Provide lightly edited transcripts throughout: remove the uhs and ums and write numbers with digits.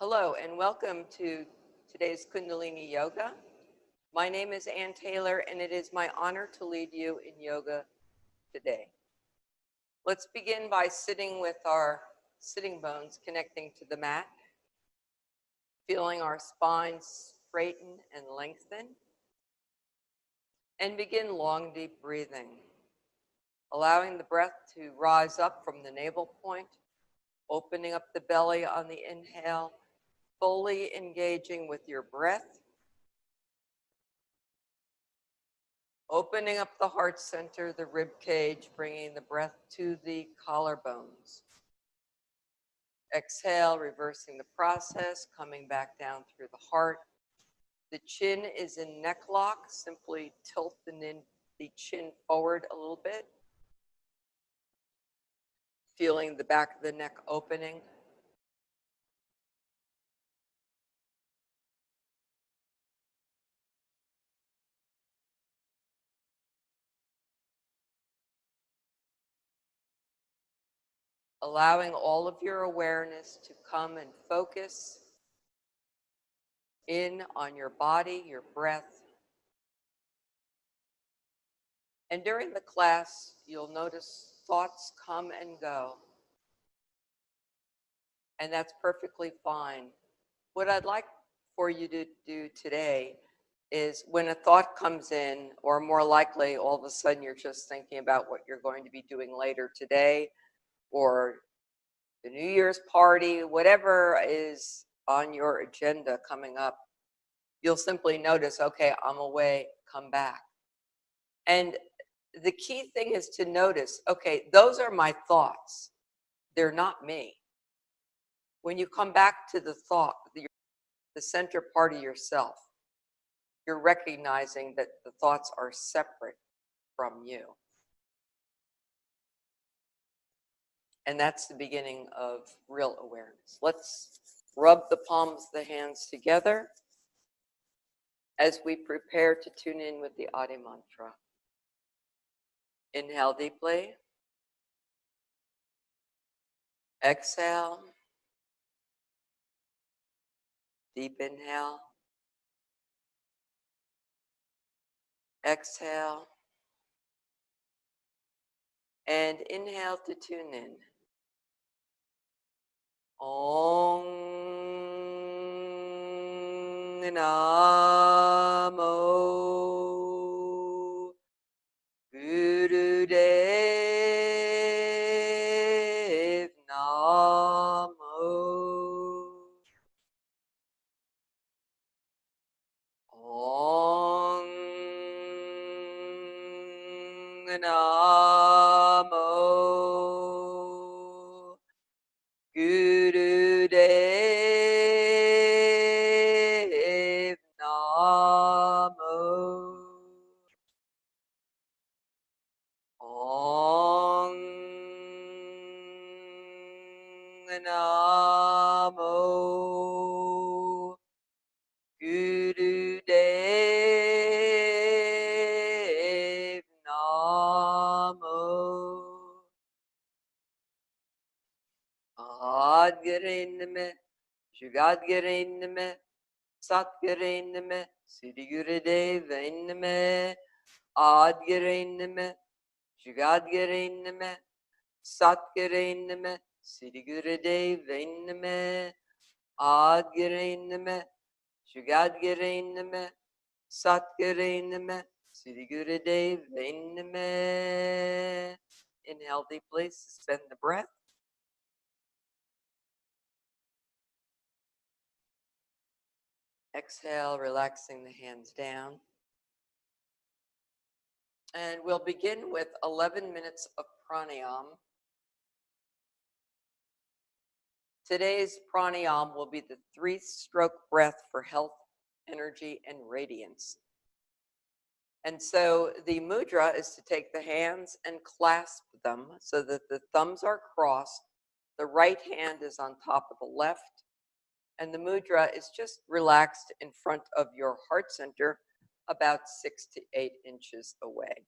Hello and welcome to today's Kundalini Yoga. My name is Ann Taylor and it is my honor to lead you in yoga today. Let's begin by sitting with our sitting bones connecting to the mat, feeling our spine straighten and lengthen, and begin long, deep breathing, allowing the breath to rise up from the navel point, opening up the belly on the inhale, fully engaging with your breath, opening up the heart center, the rib cage, bringing the breath to the collarbones. Exhale, reversing the process, coming back down through the heart. The chin is in neck lock. Simply tilt the chin forward a little bit, feeling the back of the neck opening. Allowing all of your awareness to come and focus in on your body, your breath. And during the class, you'll notice thoughts come and go. And that's perfectly fine. What I'd like for you to do today is when a thought comes in, or more likely, all of a sudden you're just thinking about what you're going to be doing later today, or the New Year's party, whatever is on your agenda coming up, you'll simply notice, okay, I'm away, come back. And the key thing is to notice, okay, those are my thoughts. They're not me. When you come back to the thought, the center part of yourself, you're recognizing that the thoughts are separate from you. And that's the beginning of real awareness. Let's rub the palms of the hands together as we prepare to tune in with the Adi mantra. Inhale deeply. Exhale. Deep inhale. Exhale. And inhale to tune in. Om Namo Gurudev Namo Om Namo Gurudev Namo Om Namo Gurudev Namo Adgarinme, Jugadgarinme, Satgarinme, Siddhigurudevinme, Adgarinme, Jugadgarinme, Satgarinme, Siddhigurudevinme, Adgarinme, Jugadgarinme, Satgarinme, Siddhigurudevinme. Inhale deeply, suspend the breath. Exhale, relaxing the hands down. And we'll begin with 11 minutes of pranayam. Today's pranayam will be the 3-stroke breath for health, energy, and radiance. And so the mudra is to take the hands and clasp them so that the thumbs are crossed. The right hand is on top of the left. And the mudra is just relaxed in front of your heart center, about 6 to 8 inches away.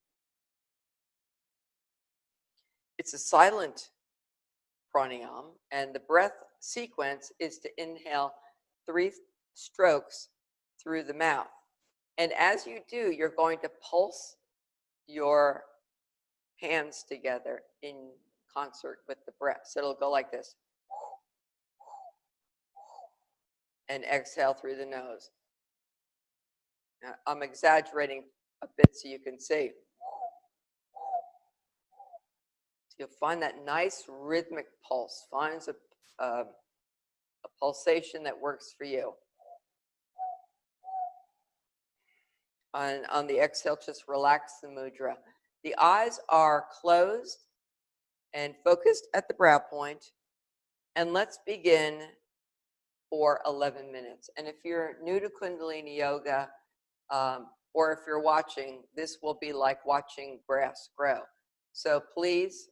It's a silent pranayam, and the breath sequence is to inhale 3 strokes through the mouth. And as you do, you're going to pulse your hands together in concert with the breath. So it'll go like this. And exhale through the nose. Now, I'm exaggerating a bit so you can see. So you'll find that nice rhythmic pulse. Finds a pulsation that works for you. On the exhale, just relax the mudra. The eyes are closed and focused at the brow point. And let's begin for 11 minutes. And if you're new to Kundalini Yoga, or if you're watching, this will be like watching grass grow. So please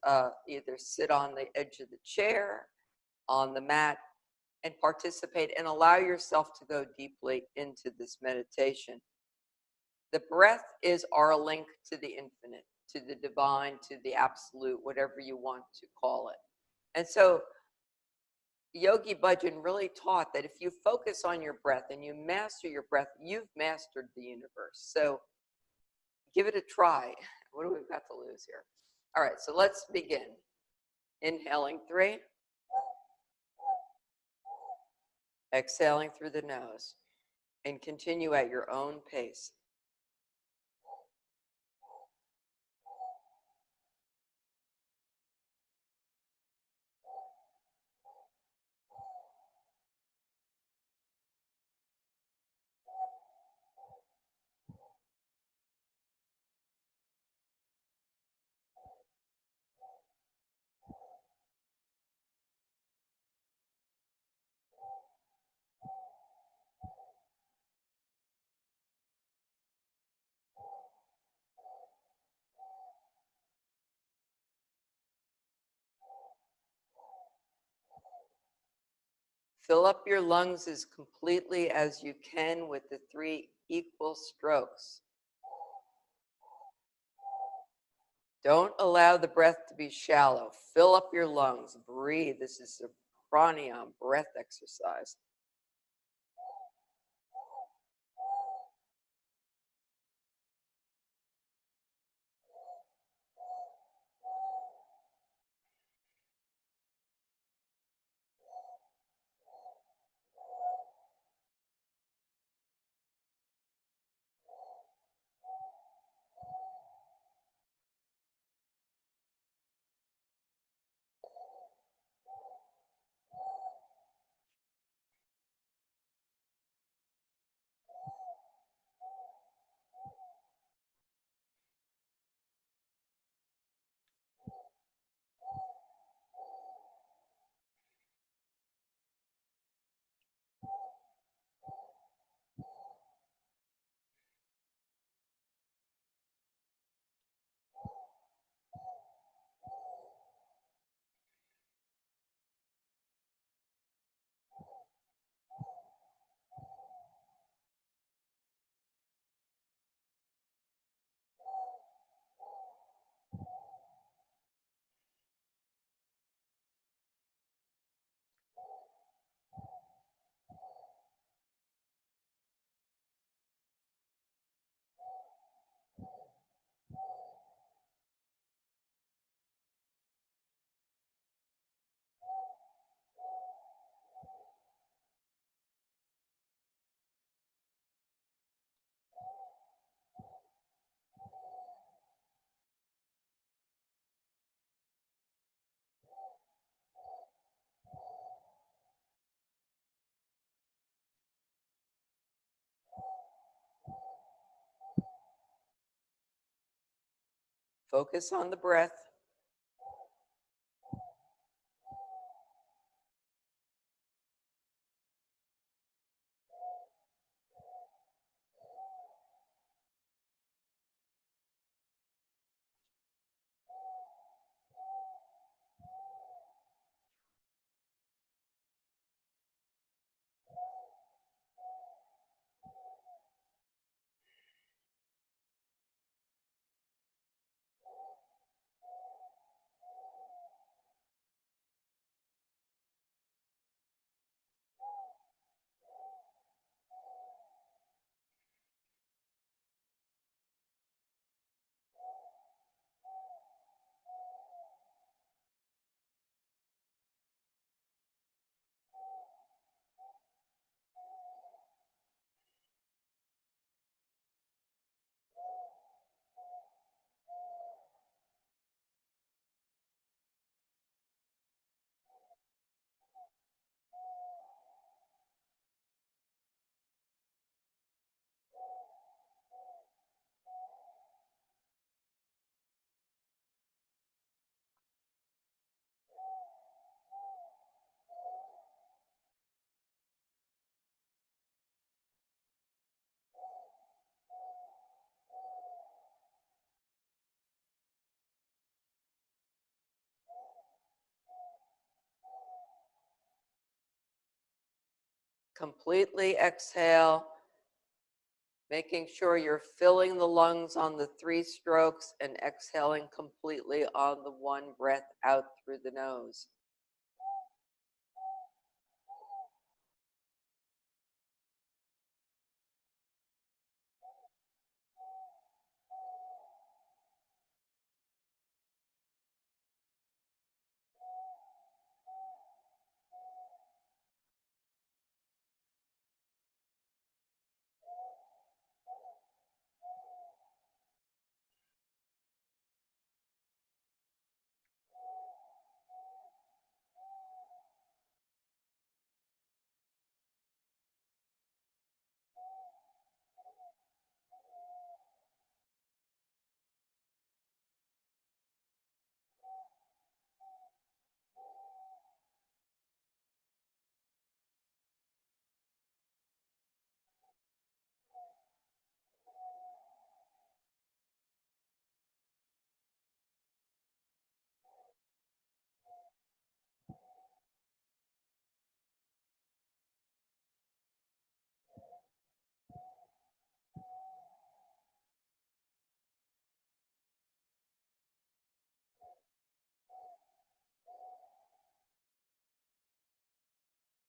either sit on the edge of the chair, on the mat, and participate and allow yourself to go deeply into this meditation. The breath is our link to the infinite, to the divine, to the absolute, whatever you want to call it. And so Yogi Bhajan really taught that if you focus on your breath and you master your breath, you've mastered the universe. So give it a try. What do we got to lose here? All right, so let's begin. Inhaling 3. Exhaling through the nose. And continue at your own pace. Fill up your lungs as completely as you can with the 3 equal strokes. Don't allow the breath to be shallow. Fill up your lungs. Breathe. This is a pranayam breath exercise. Focus on the breath. completely exhale, making sure you're filling the lungs on the 3 strokes and exhaling completely on the 1 breath out through the nose.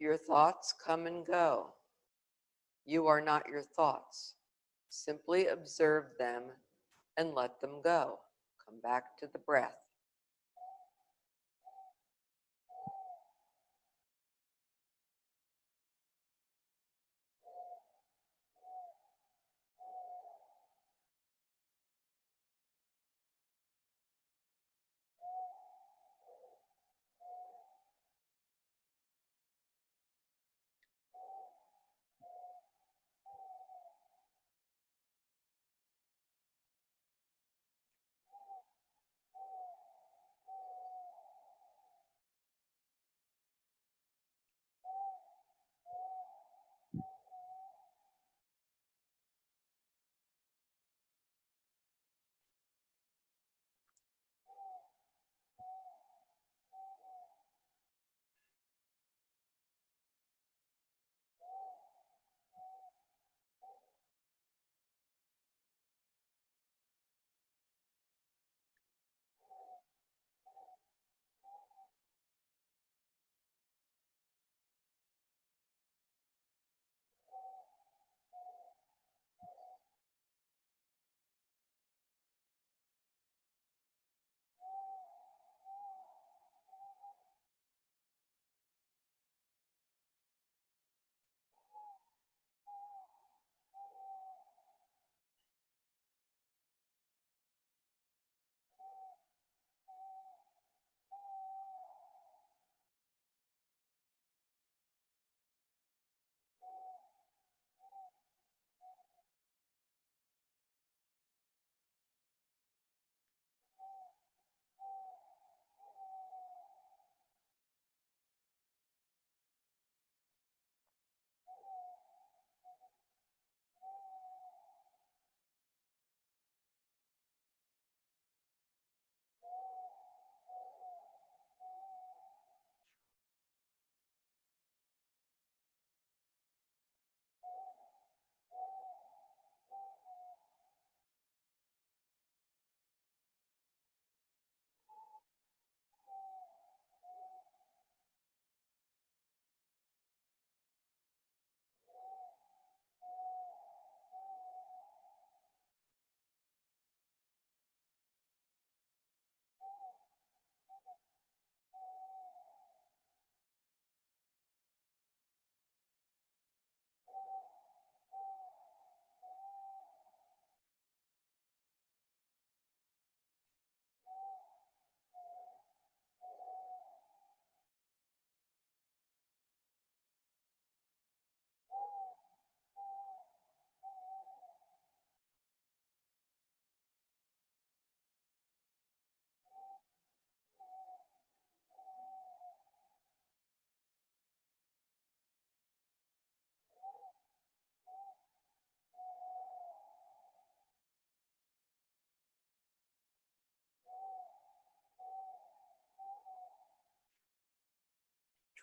Your thoughts come and go. You are not your thoughts. Simply observe them and let them go. Come back to the breath.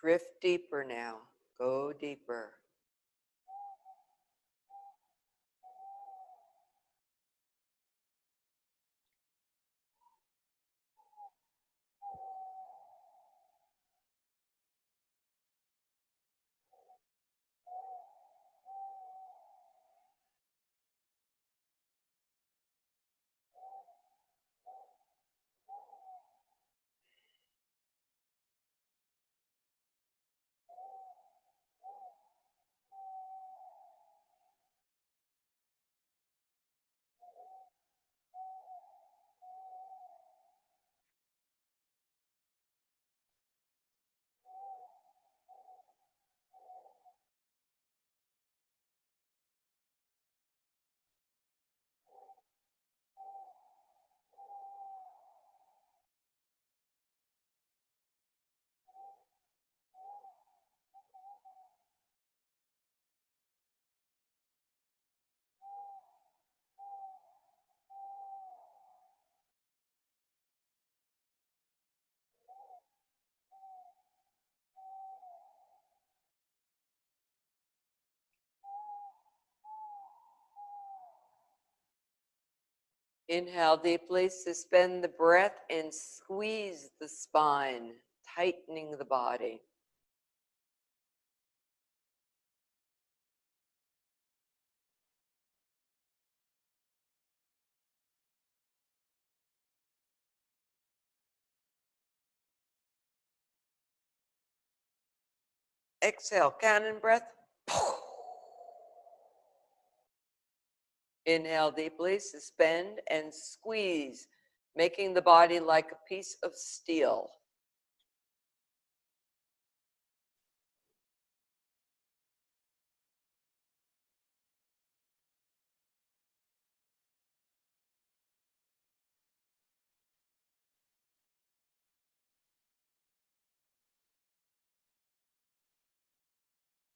Drift deeper now. Go deeper. Inhale deeply, suspend the breath, and squeeze the spine, tightening the body. Exhale, cannon breath. Inhale deeply, suspend and squeeze, making the body like a piece of steel.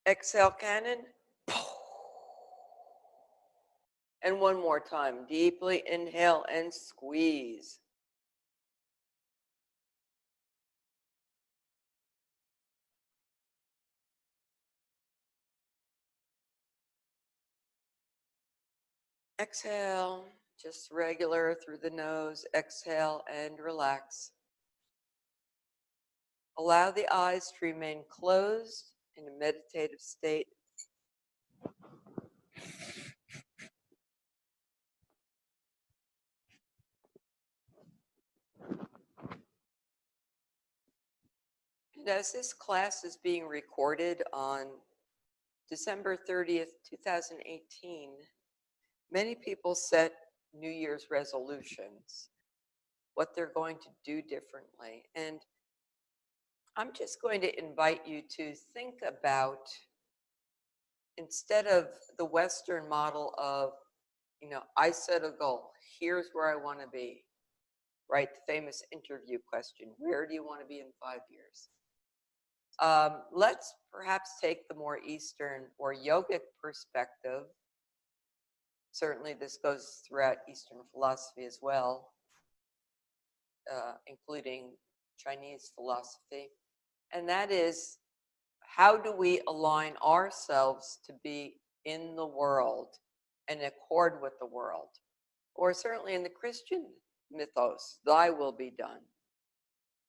Exhale, cannon. And one more time, deeply inhale and squeeze. Exhale, just regular through the nose. Exhale and relax. Allow the eyes to remain closed in a meditative state. And as this class is being recorded on December 30th, 2018, many people set New Year's resolutions, what they're going to do differently. And I'm just going to invite you to think about, instead of the Western model of, I set a goal, here's where I want to be, right? The famous interview question, where do you want to be in 5 years? Let's perhaps take the more Eastern or yogic perspective. Certainly this goes throughout Eastern philosophy as well, including Chinese philosophy. And that is, how do we align ourselves to be in the world and accord with the world? Or certainly in the Christian mythos, thy will be done.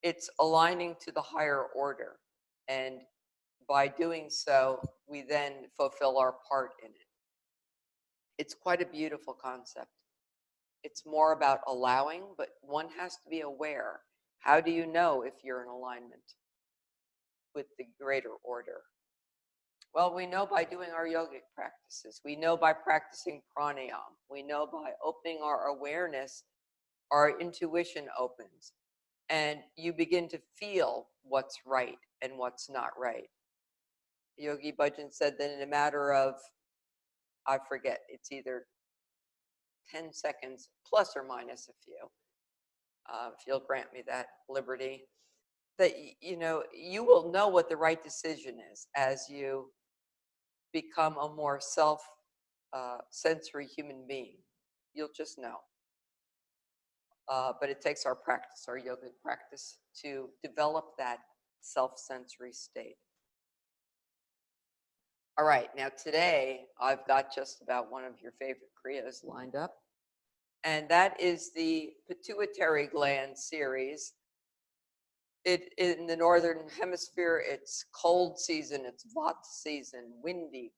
It's aligning to the higher order. And by doing so, we then fulfill our part in it. It's quite a beautiful concept. It's more about allowing, but one has to be aware. How do you know if you're in alignment with the greater order? Well, we know by doing our yogic practices. We know by practicing pranayam. We know by opening our awareness, our intuition opens, and you begin to feel what's right and what's not right. Yogi Bhajan said that in a matter of, I forget, it's either 10 seconds plus or minus a few, if you'll grant me that liberty, that you will know what the right decision is as you become a more self-sensory human being. You'll just know. But it takes our practice, our yogic practice, to develop that self-sensory state. All right, now today I've got just about one of your favorite kriyas lined up, and that is the Pituitary Gland series. In the northern hemisphere, it's cold season, it's Vata season, windy.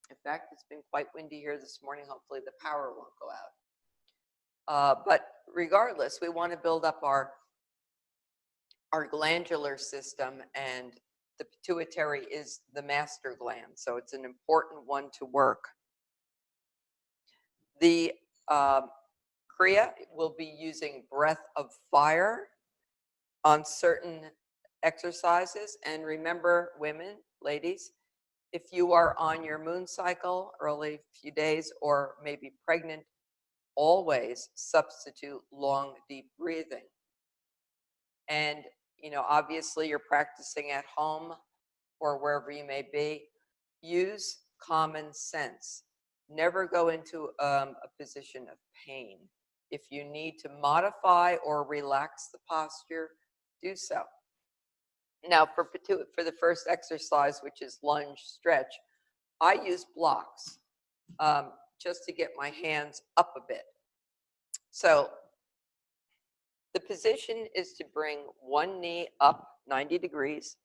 In fact, it's been quite windy here this morning. Hopefully the power won't go out. But regardless, we want to build up our glandular system, and the pituitary is the master gland, so it's an important one to work. The kriya will be using breath of fire on certain exercises. And remember, women, ladies, if you are on your moon cycle, early few days, or maybe pregnant, always substitute long, deep breathing. And, obviously you're practicing at home or wherever you may be. Use common sense. Never go into a position of pain. If you need to modify or relax the posture, do so. Now, for the first exercise, which is lunge stretch, I use blocks just to get my hands up a bit. So the position is to bring one knee up 90 degrees.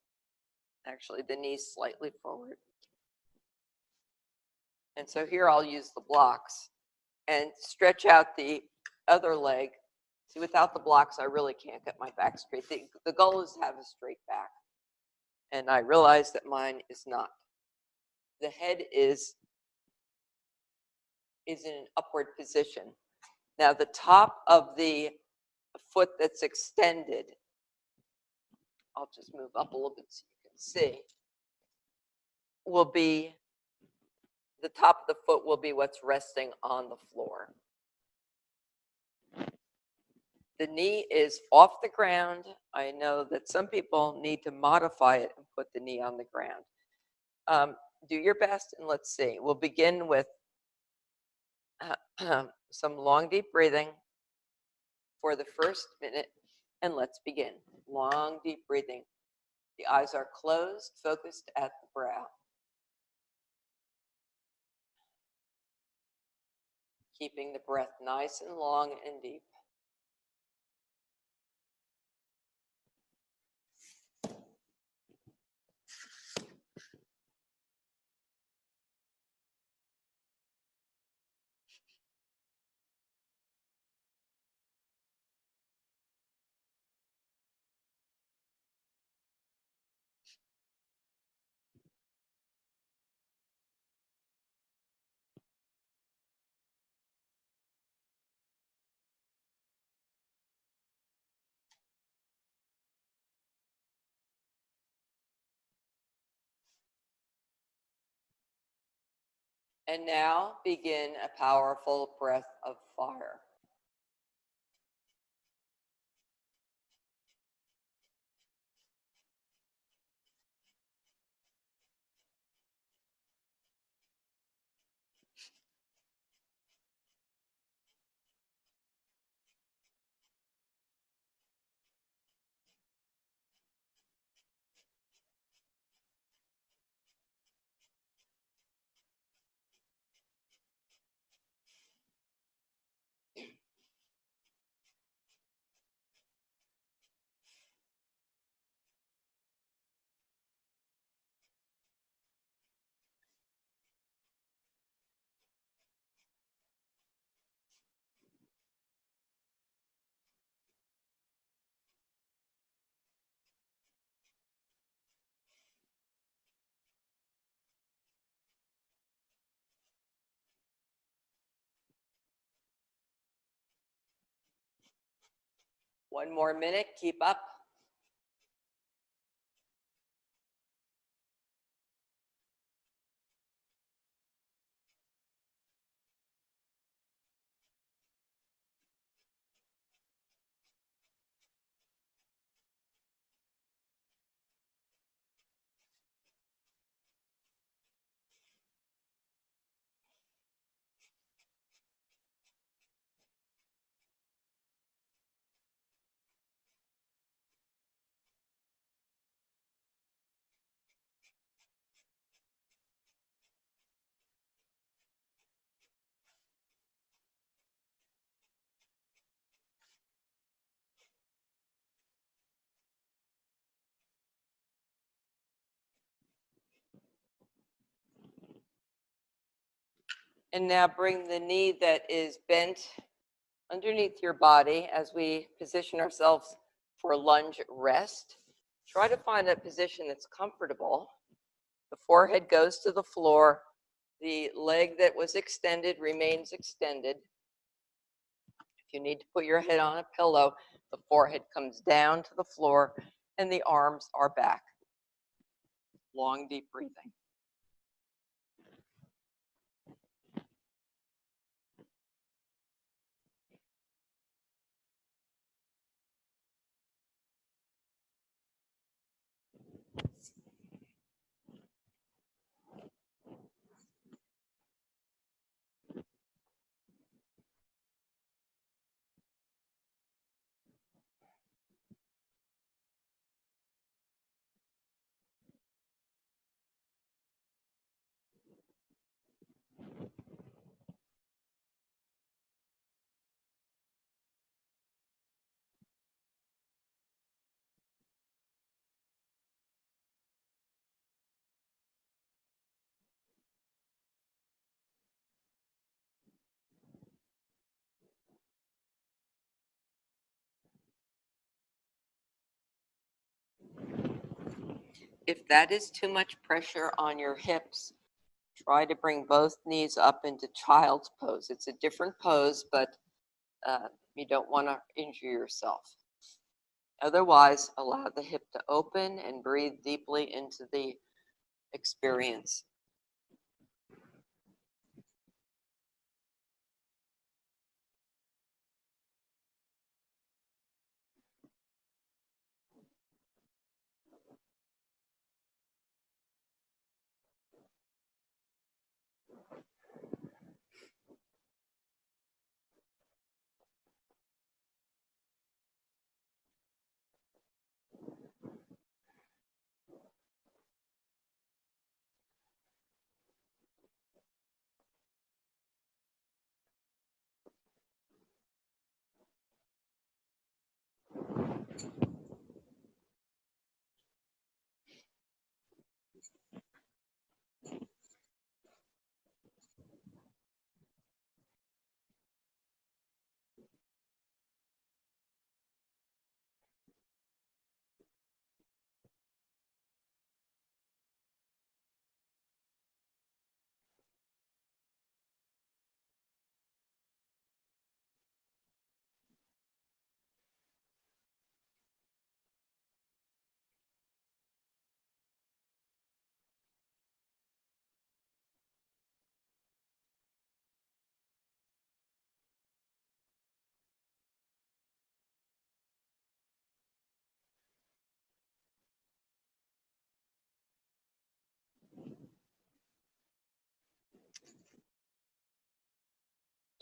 Actually, the knee slightly forward. And so here I'll use the blocks and stretch out the other leg. See, without the blocks, I really can't get my back straight. The goal is to have a straight back. And I realize that mine is not. The head is in an upward position. Now, the top of the foot that's extended, I'll just move up a little bit so you can see, will be, the top of the foot will be what's resting on the floor. The knee is off the ground. I know that some people need to modify it and put the knee on the ground. Do your best and let's see. We'll begin with some long, deep breathing for the first minute, and let's begin. Long, deep breathing. The eyes are closed, focused at the brow. Keeping the breath nice and long and deep. And now begin a powerful breath of fire. One more minute, keep up. And now bring the knee that is bent underneath your body as we position ourselves for lunge rest. Try to find a position that's comfortable. The forehead goes to the floor. The leg that was extended remains extended. If you need to put your head on a pillow, the forehead comes down to the floor and the arms are back. Long, deep breathing. If that is too much pressure on your hips, try to bring both knees up into child's pose. It's a different pose, but you don't want to injure yourself. Otherwise, allow the hip to open and breathe deeply into the experience.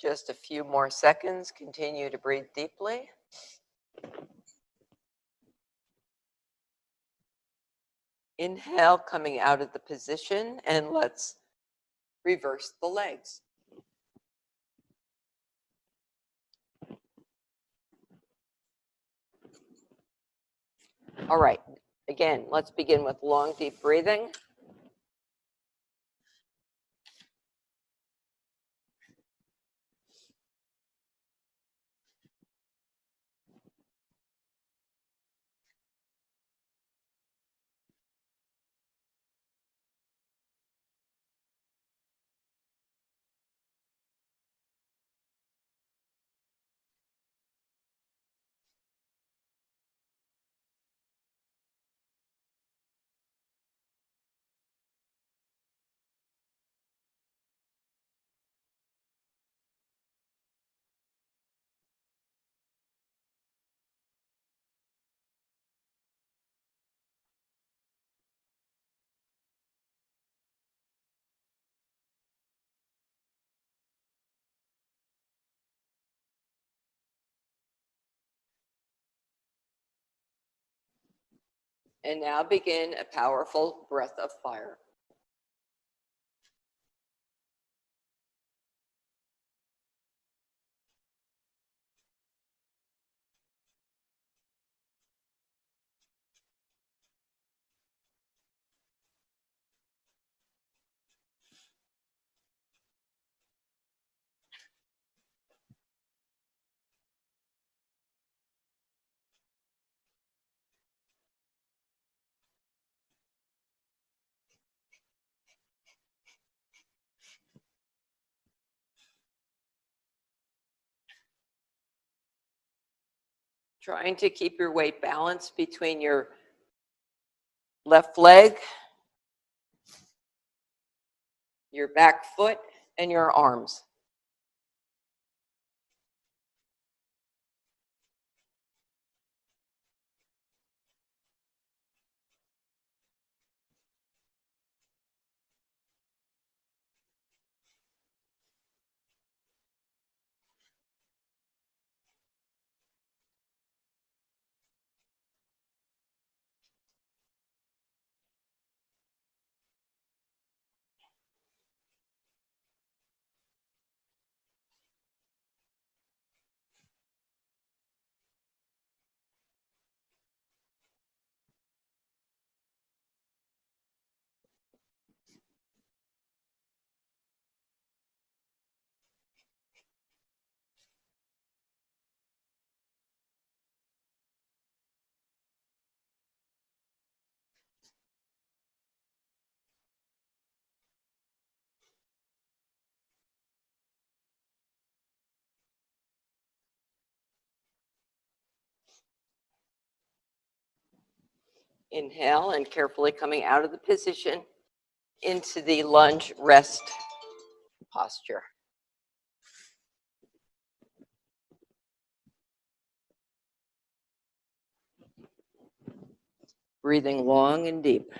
Just a few more seconds. Continue to breathe deeply. Inhale, coming out of the position, and let's reverse the legs. All right, again, let's begin with long, deep breathing. And now begin a powerful breath of fire. Trying to keep your weight balanced between your left leg, your back foot, and your arms. Inhale and carefully coming out of the position into the lunge rest posture. Breathing long and deep.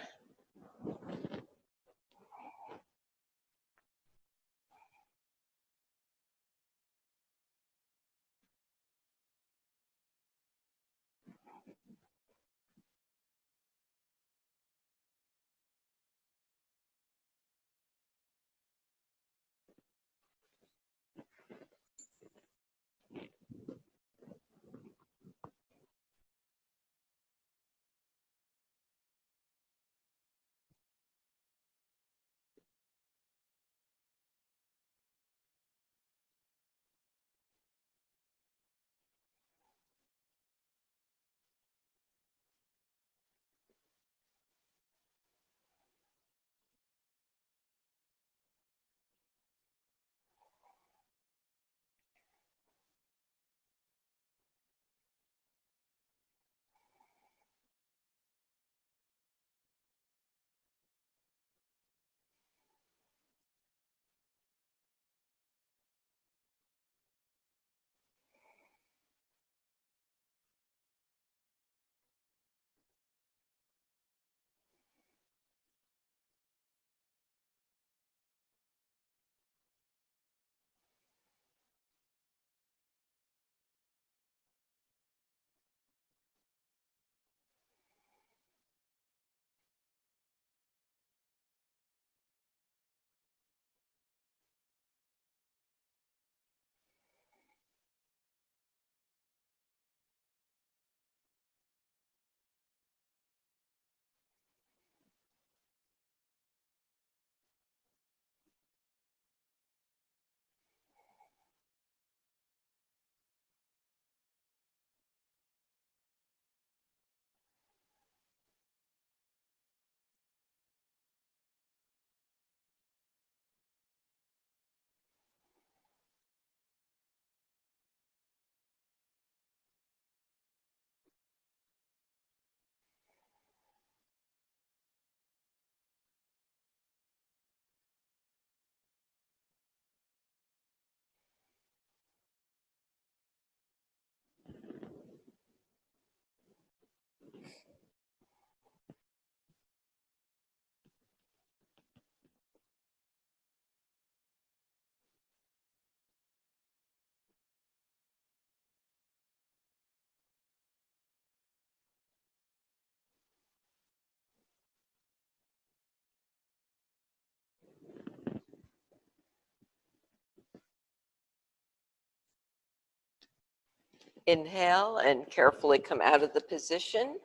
Inhale and carefully come out of the position.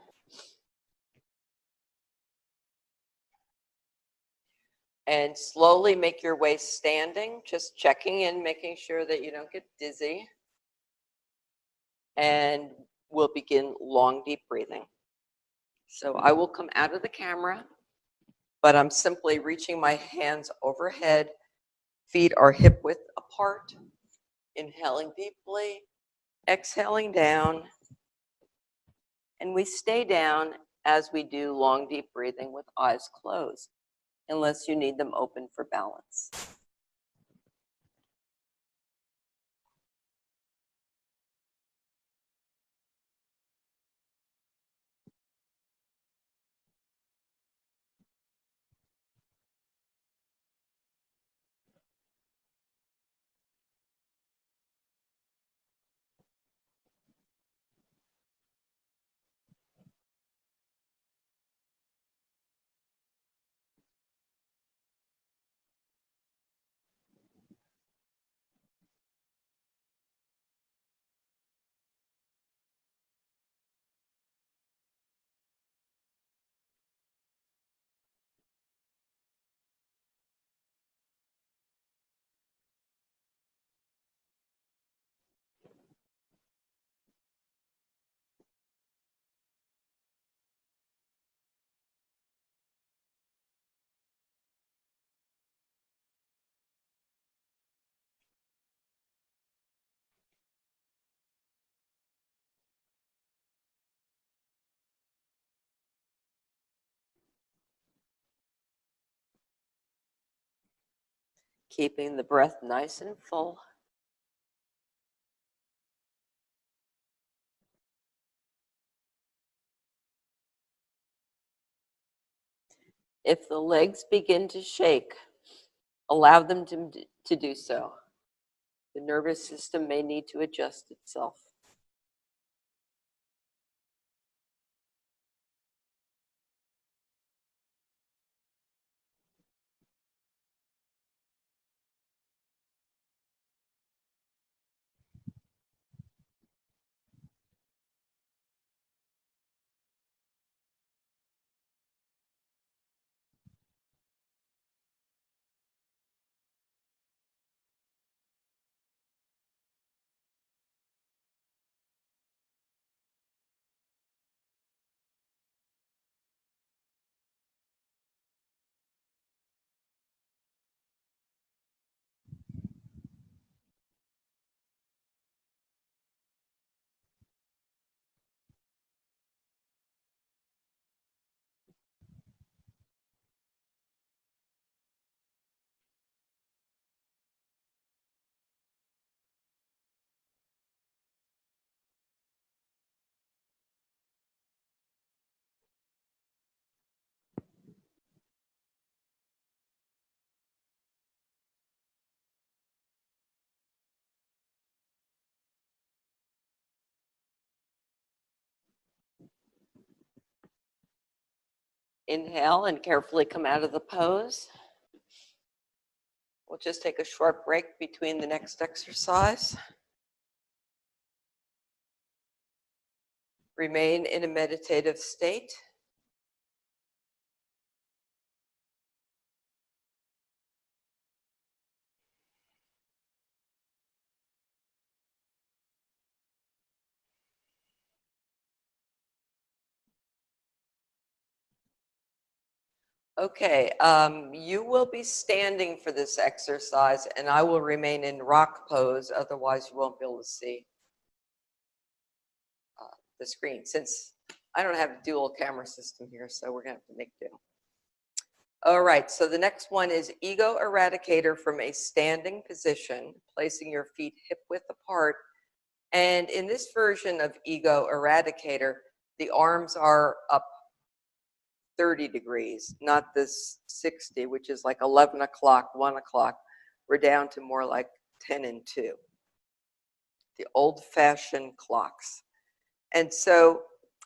And slowly make your way standing, just checking in, making sure that you don't get dizzy. And we'll begin long, deep breathing. So I will come out of the camera, but I'm simply reaching my hands overhead. Feet are hip width apart. Inhaling deeply, exhaling down. And we stay down as we do long, deep breathing with eyes closed, unless you need them open for balance. Keeping the breath nice and full. If the legs begin to shake, allow them to do so. The nervous system may need to adjust itself. Inhale and carefully come out of the pose. We'll just take a short break between the next exercise. Remain in a meditative state. Okay, you will be standing for this exercise and I will remain in rock pose, otherwise you won't be able to see the screen. Since I don't have a dual camera system here, so we're gonna have to make do. All right, so the next one is ego eradicator from a standing position, placing your feet hip width apart. And in this version of ego eradicator, the arms are up 30 degrees, not this 60, which is like 11 o'clock, 1 o'clock. We're down to more like 10 and 2, the old-fashioned clocks. And so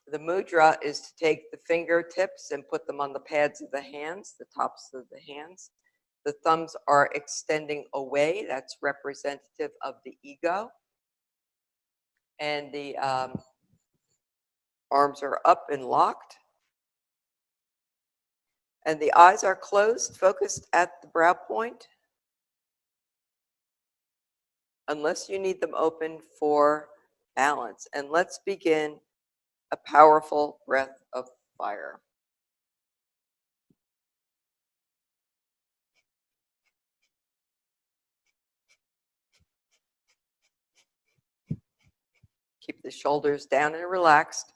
the mudra is to take the fingertips and put them on the pads of the hands, the tops of the hands. The thumbs are extending away. That's representative of the ego. And the arms are up and locked. And the eyes are closed, focused at the brow point, unless you need them open for balance. And let's begin a powerful breath of fire. Keep the shoulders down and relaxed.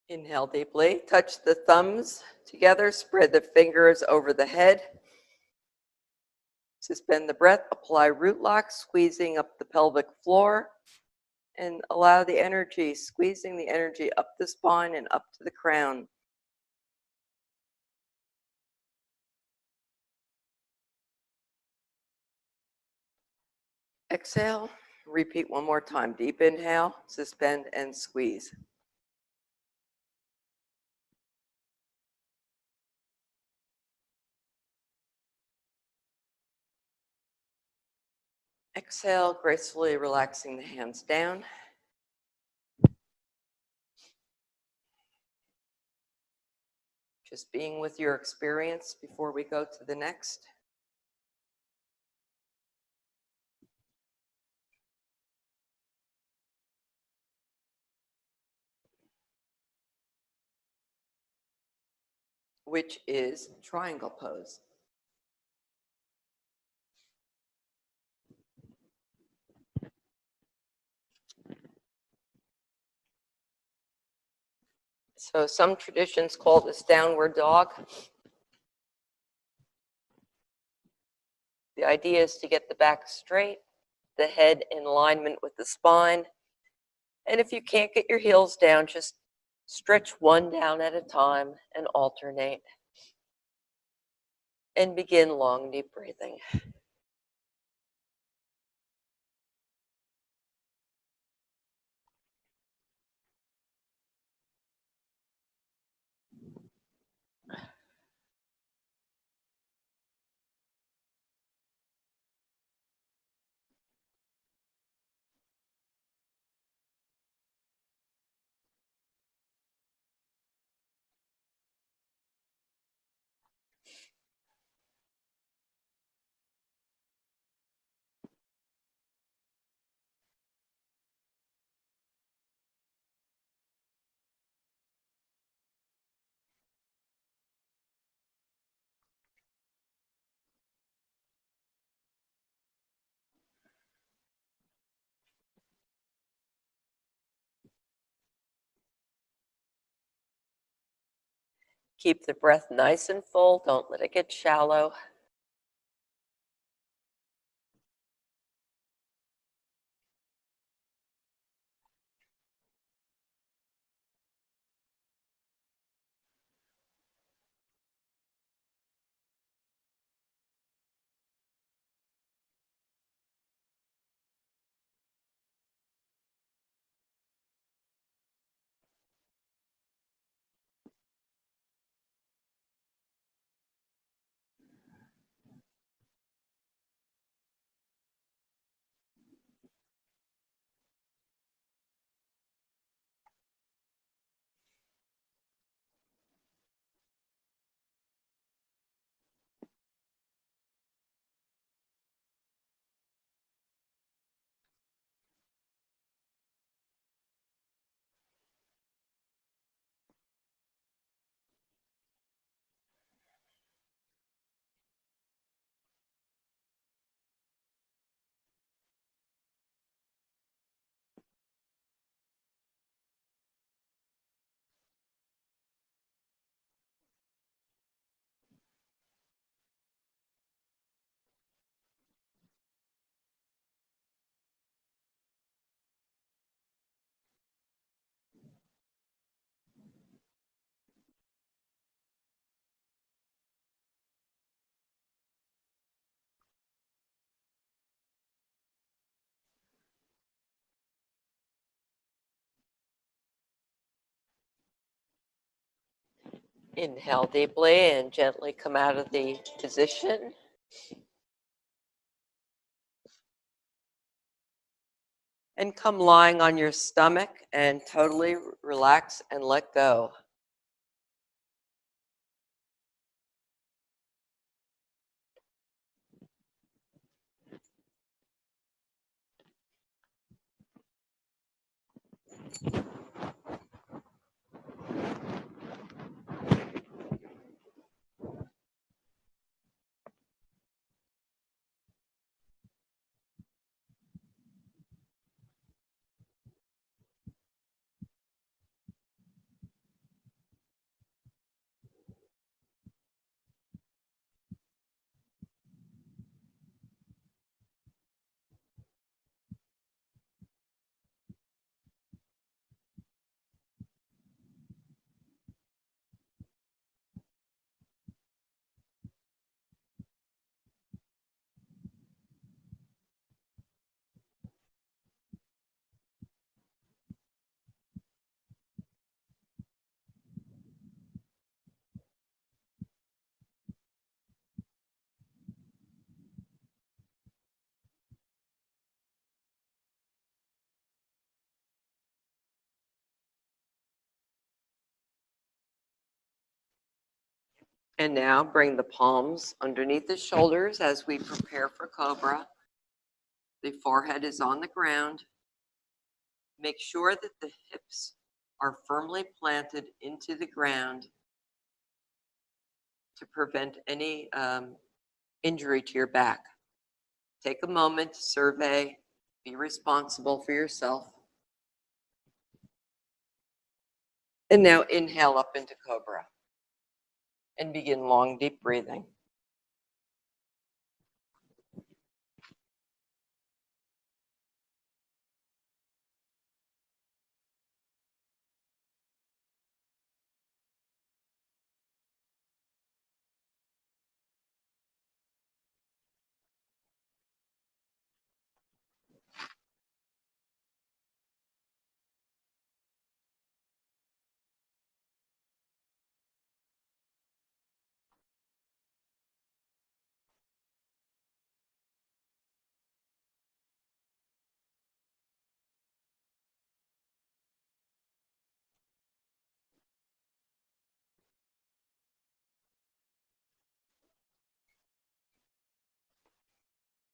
Inhale deeply. Touch the thumbs together. Spread the fingers over the head. Suspend the breath. Apply root lock, squeezing up the pelvic floor. And allow the energy, squeezing the energy up the spine and up to the crown. Exhale. Repeat one more time. Deep inhale, suspend, and squeeze. Exhale, gracefully relaxing the hands down. Just being with your experience before we go to the next. Which is triangle pose. So some traditions call this downward dog. The idea is to get the back straight, the head in alignment with the spine. And if you can't get your heels down, just stretch one down at a time and alternate. And begin long, deep breathing. Keep the breath nice and full. Don't let it get shallow. Inhale deeply and gently come out of the position. And come lying on your stomach and totally relax and let go. And now bring the palms underneath the shoulders as we prepare for Cobra. The forehead is on the ground. Make sure that the hips are firmly planted into the ground to prevent any injury to your back. Take a moment to survey, be responsible for yourself. And now inhale up into Cobra and begin long, deep breathing.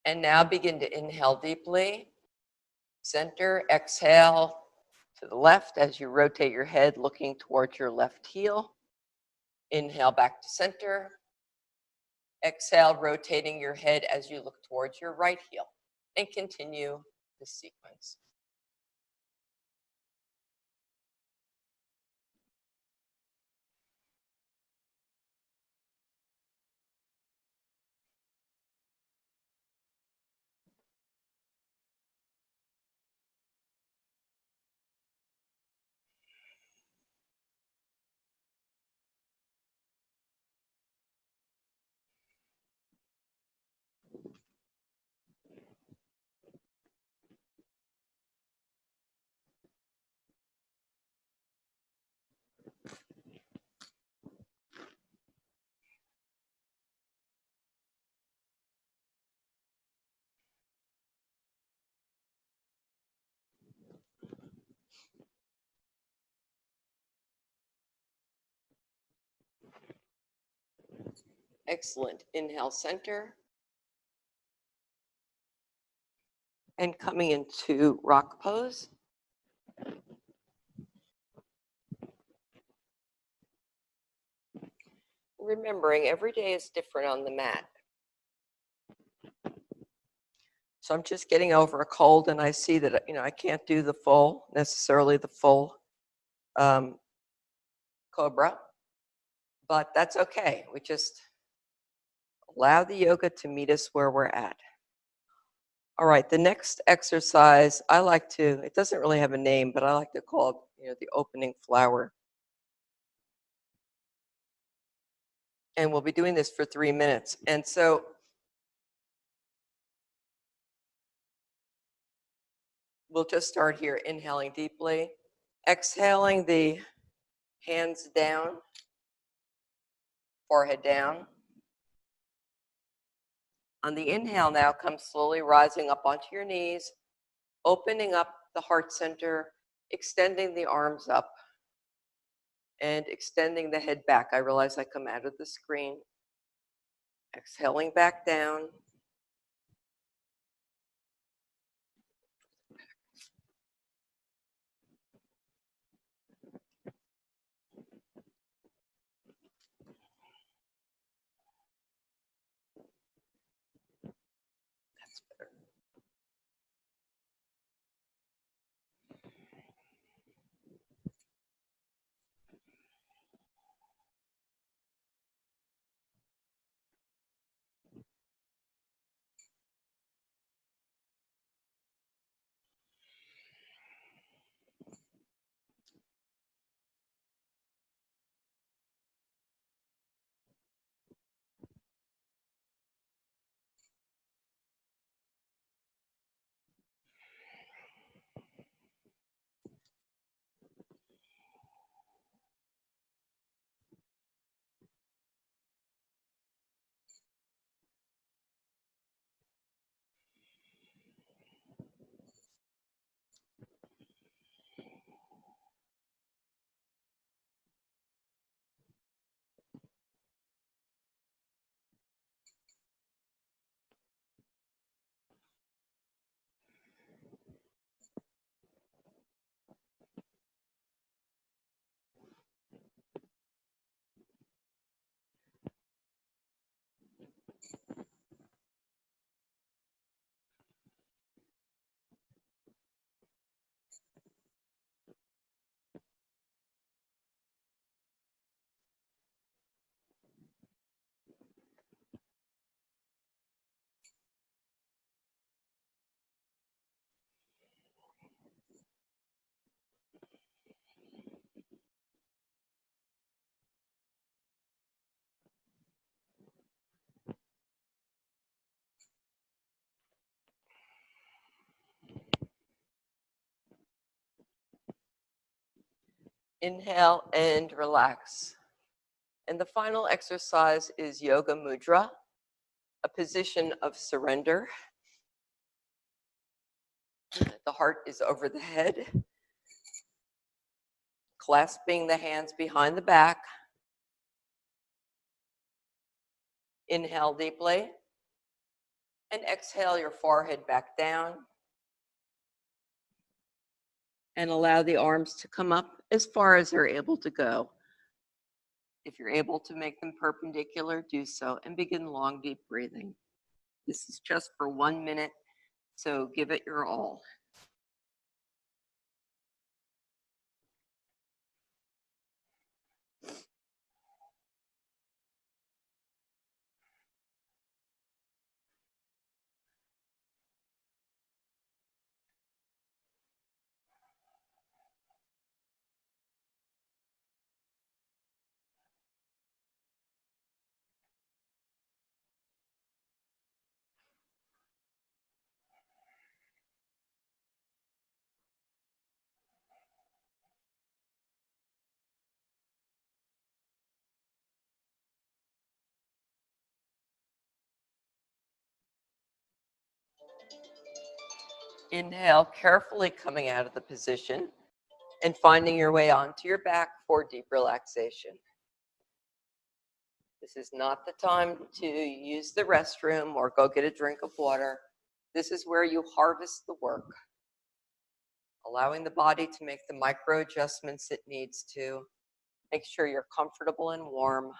And now begin to inhale deeply. Center, exhale to the left as you rotate your head looking towards your left heel. Inhale back to center. Exhale, rotating your head as you look towards your right heel. And continue the sequence. Excellent. Inhale, center. And coming into rock pose. Remembering every day is different on the mat. So I'm just getting over a cold and I see that, I can't do necessarily the full Cobra, but that's okay. We just allow the yoga to meet us where we're at. All right, the next exercise, it doesn't really have a name, but I like to call it, the opening flower. And we'll be doing this for 3 minutes. And so we'll just start here, inhaling deeply, exhaling the hands down, forehead down. On the inhale now, come slowly rising up onto your knees, opening up the heart center, extending the arms up, and extending the head back. I realize I come out of the screen. Exhaling back down. That's better. Inhale and relax. And the final exercise is Yoga Mudra, a position of surrender. The heart is over the head, clasping the hands behind the back. Inhale deeply and exhale your forehead back down. And allow the arms to come up as far as they're able to go. If you're able to make them perpendicular, do so and begin long, deep breathing. This is just for 1 minute, so give it your all. Inhale, carefully coming out of the position and finding your way onto your back for deep relaxation. This is not the time to use the restroom or go get a drink of water. This is where you harvest the work, allowing the body to make the micro adjustments it needs to. Make sure you're comfortable and warm.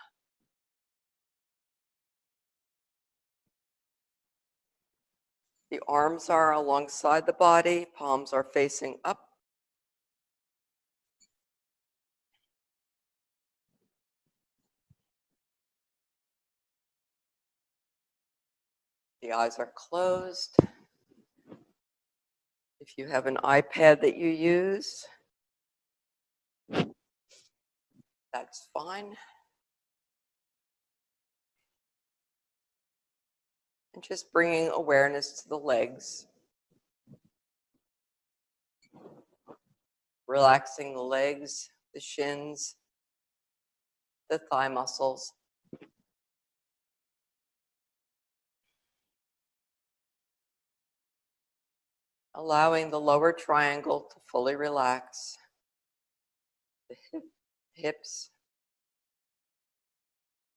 The arms are alongside the body, palms are facing up. The eyes are closed. If you have an iPad that you use, that's fine. And just bringing awareness to the legs. Relaxing the legs, the shins, the thigh muscles. Allowing the lower triangle to fully relax. The hips,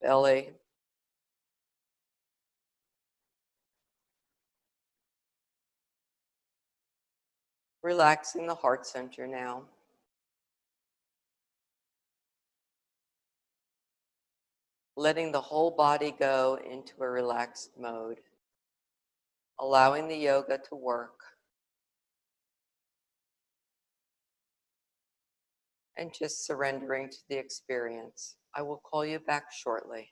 belly. Relaxing the heart center now. Letting the whole body go into a relaxed mode. Allowing the yoga to work. And just surrendering to the experience. I will call you back shortly.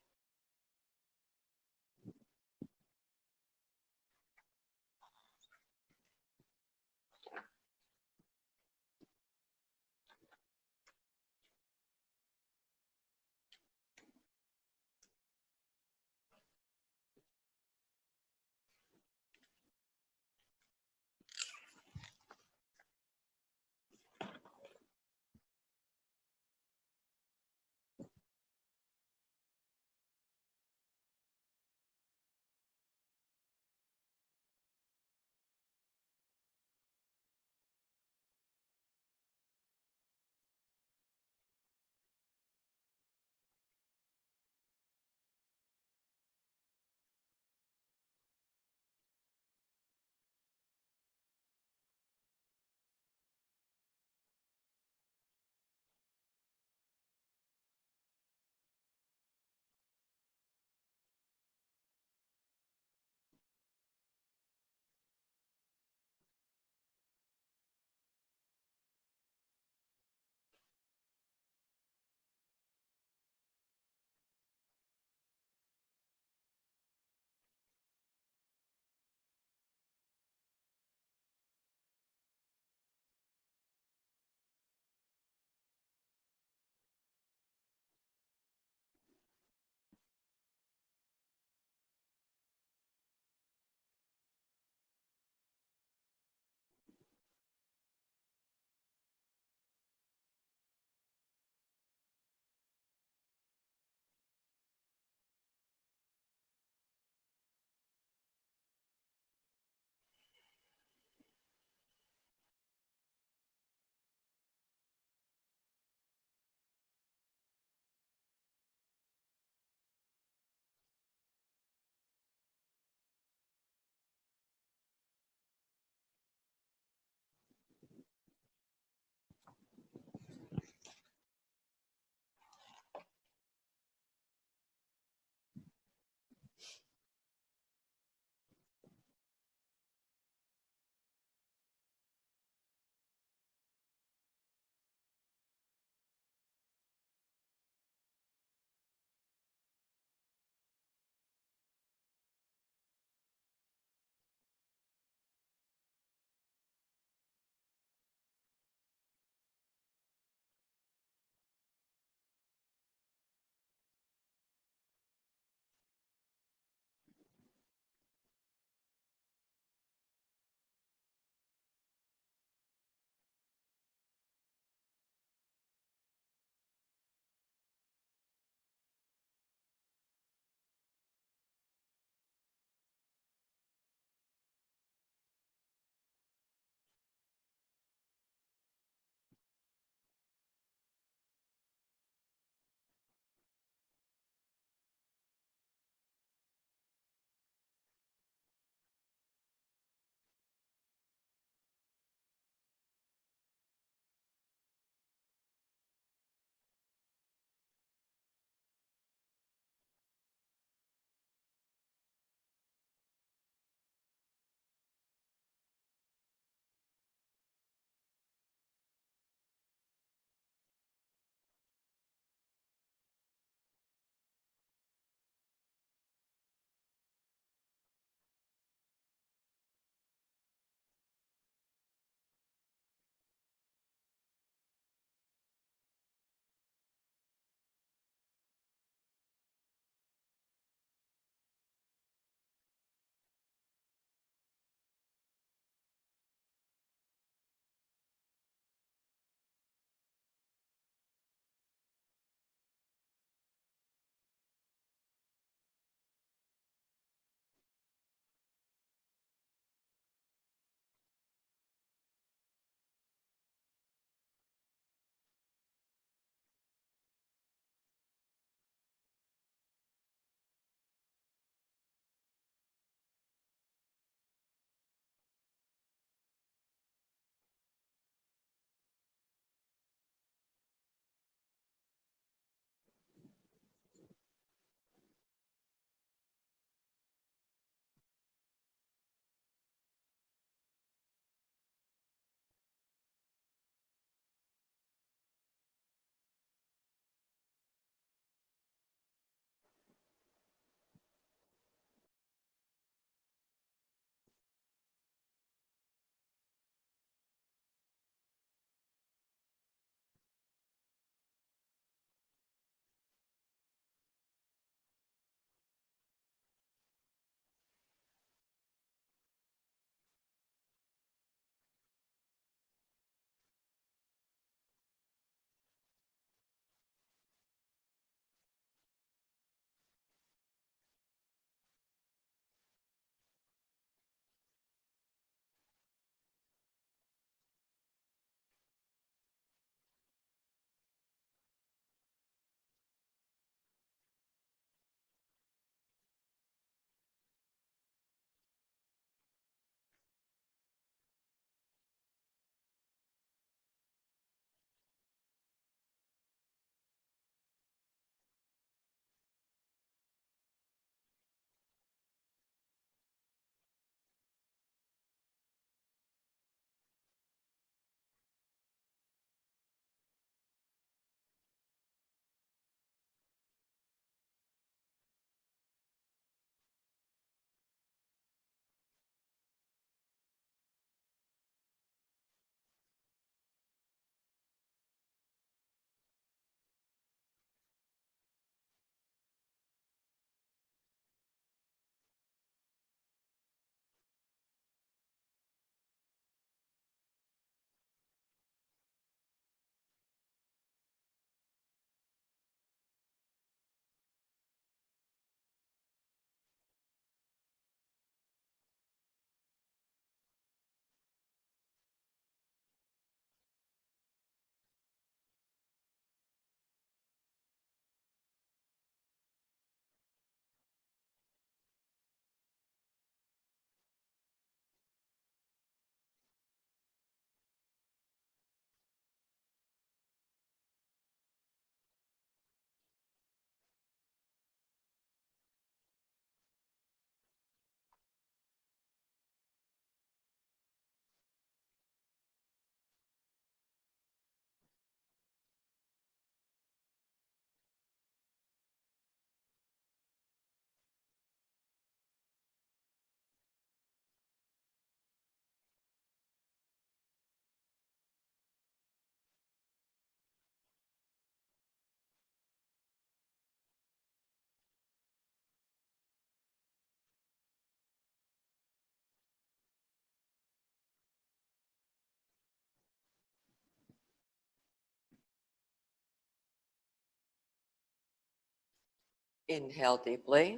Inhale deeply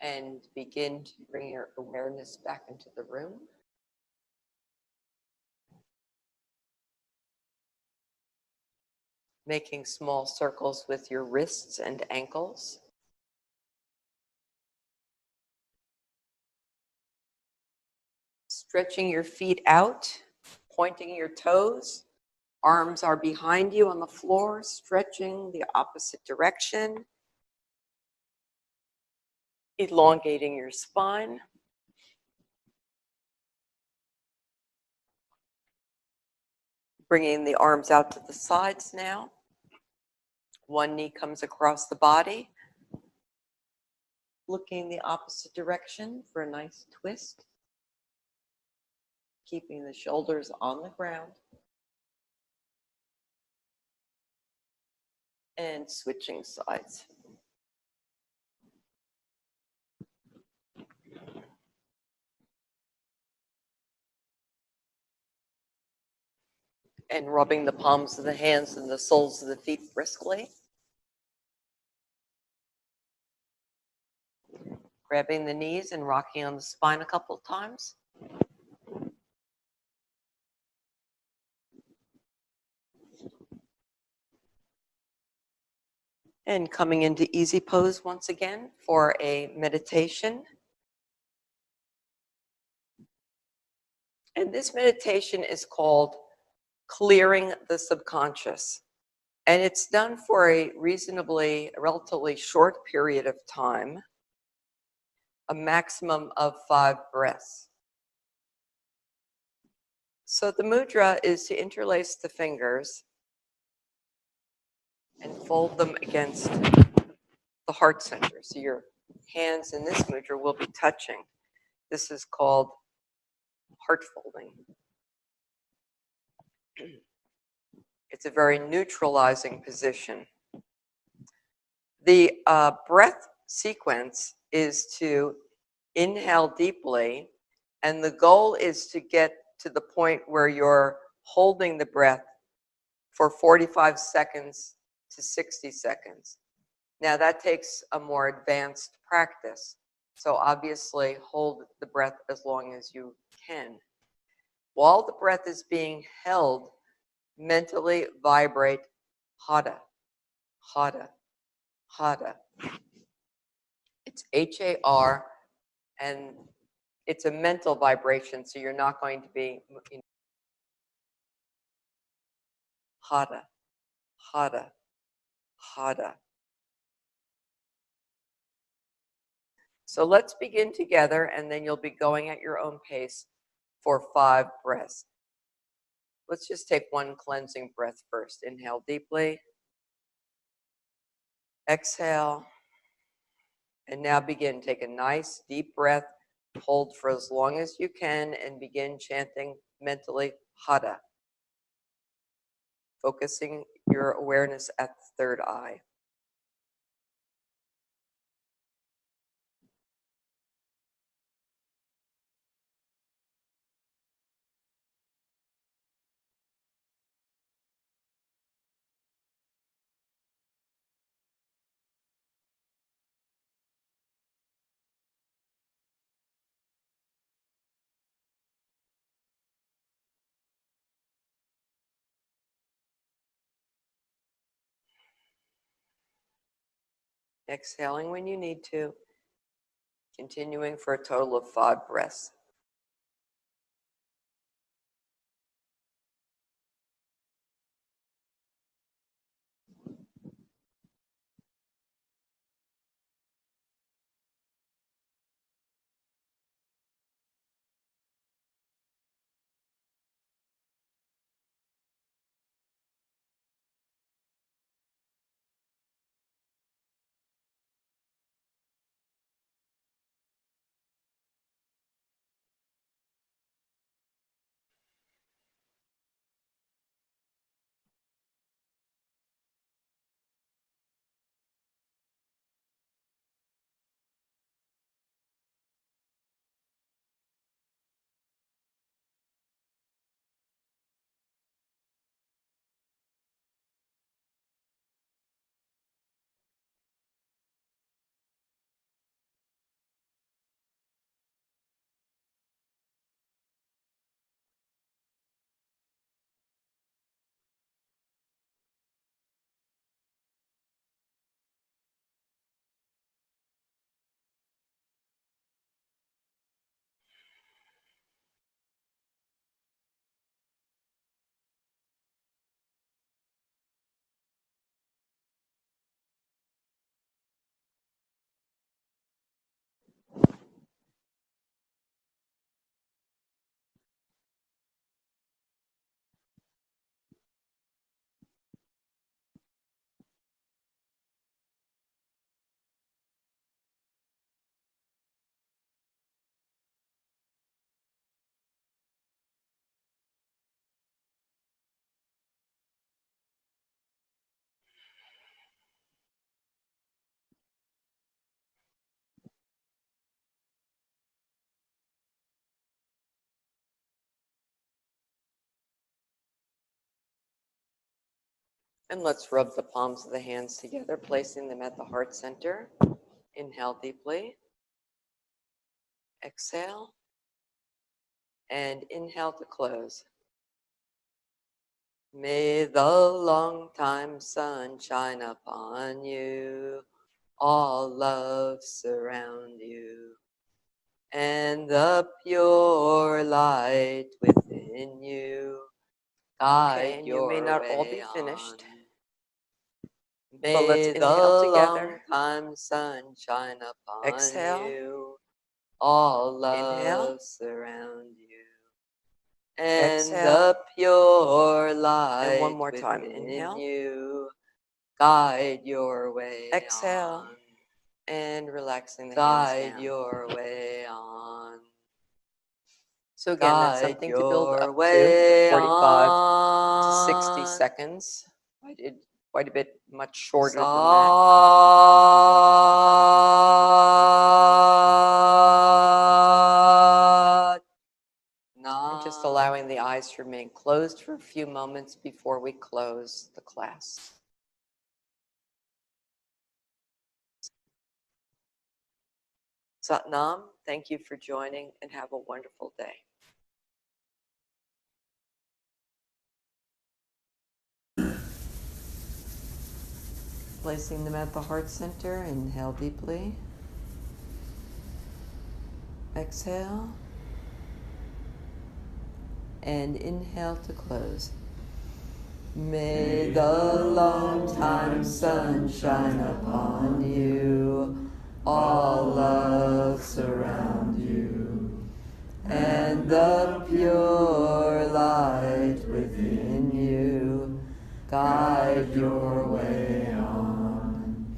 and begin to bring your awareness back into the room. Making small circles with your wrists and ankles. Stretching your feet out, pointing your toes. Arms are behind you on the floor, stretching the opposite direction. Elongating your spine. Bringing the arms out to the sides now. One knee comes across the body. Looking the opposite direction for a nice twist. Keeping the shoulders on the ground. And switching sides. And rubbing the palms of the hands and the soles of the feet briskly. Grabbing the knees and rocking on the spine a couple of times. And coming into easy pose once again for a meditation. And this meditation is called Clearing the Subconscious. And it's done for a relatively short period of time, a maximum of 5 breaths. So the mudra is to interlace the fingers and fold them against the heart center. So your hands in this mudra will be touching. This is called heart folding. It's a very neutralizing position. The breath sequence is to inhale deeply, and the goal is to get to the point where you're holding the breath for 45 seconds to 60 seconds. Now that takes a more advanced practice. So obviously hold the breath as long as you can. While the breath is being held, mentally vibrate hada, hada, hada. It's H-A-R, and it's a mental vibration, so you're not going to be hada, hada, hada. So let's begin together, and then you'll be going at your own pace for 5 breaths. Let's just take one cleansing breath first. Inhale deeply. Exhale. And now begin. Take a nice deep breath. Hold for as long as you can and begin chanting mentally hada. Focusing your awareness at the third eye. Exhaling when you need to. Continuing for a total of 5 breaths. And let's rub the palms of the hands together, placing them at the heart center. Inhale deeply. Exhale. And inhale to close. May the long time sun shine upon you. All love surround you. And the pure light within you guide and you may not all be finished. May the long time sun shine upon you. All love surround you. And the pure light and one more time. Inhale. You guide your way. Exhale. On. And relaxing the hands down. Guide your way on. So again, that's something to build up to 45 to 60 seconds. I did quite a bit much shorter than that. And just allowing the eyes to remain closed for a few moments before we close the class. Sat Nam, thank you for joining and have a wonderful day. Placing them at the heart center, inhale deeply. Exhale. And inhale to close. May the long time sun shine upon you. All love surround you. And the pure light within you guide your way on.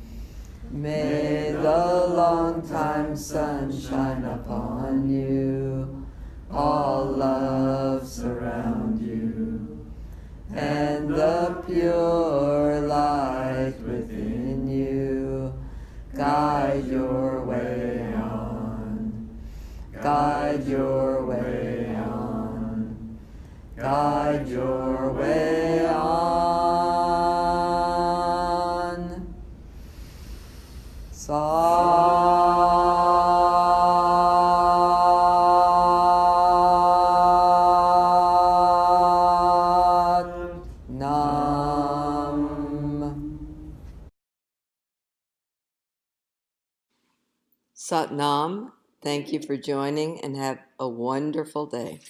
May the long time sun shine upon you. All love surround you. And the pure light within you guide your way on. Guide your way on. Guide your way on. Sat Nam, thank you for joining and have a wonderful day.